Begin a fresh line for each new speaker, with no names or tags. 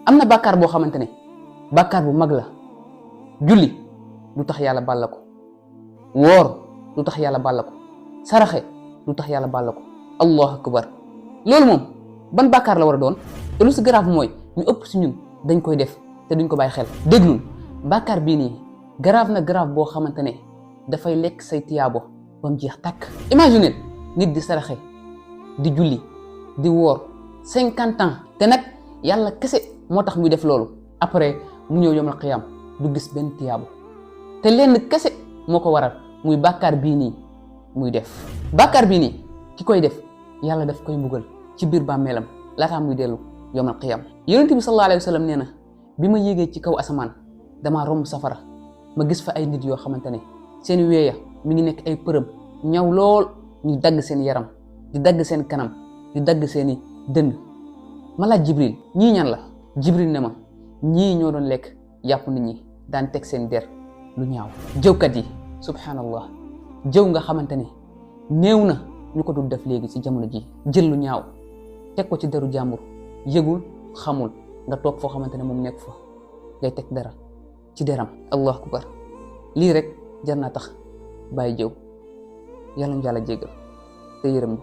am na bàkkaar boo xamante ne bàkkaar bu mag la. julli du tax yàlla baal la ko, woor du tax yàlla baal la ko, saraxe du tax yàlla baal la ko. allahu akbar. loolu moom ban bàkkaar la war a doon? te lu si grave mooy ñu ëpp si ñun dañ koy def te duñ ko bàyyi xel. déglul bàkkaar bii nii grave na grave boo xamante ne dafay lekk say tiyaabo ba mu jeex tàkk. imagine nit di saraxe di julli di woor 50 ans te nag yàlla kese moo tax muy def loolu. après mu ñëw yomal qiyaam du gis benn tiyaabo te lenn kese moo ko waral muy bàkkaar bii nii muy def. bàkkaar bii nii ki koy def yàlla daf koy mbugal ci biir bàmmeelam laataa muy dellu yomal qiyaam. yonent bi sallallahu alayhi wa sallam nee na bi ma yéegee ci kaw asamaan damaa romb safara ma gis fa ay nit yoo xamante ne seen weeya mi ngi nekk ay përëm ñaw lool, ñu dagg seen yaram di dagg seen kanam di dagg seeni dënn. ma laaj Jibril ñii ñan la? Jibril ne ma ñii ñoo doon lekk yàpp nit ñi daan teg seen der lu ñaaw. jëwkat yi subhanallah, jëw nga xamante ne néew na ñu ko dul def léegi ci jamono ji. jël lu ñaaw teg ko ci deru jàmbur, yëgul xamul, nga toog foo xamante ne moom nekk fa ngay teg dara ci deram. allahu akbar. lii rek jar naa tax bàyyi jëw. yàlla ñu yàlla jéggal te yërëm ñu.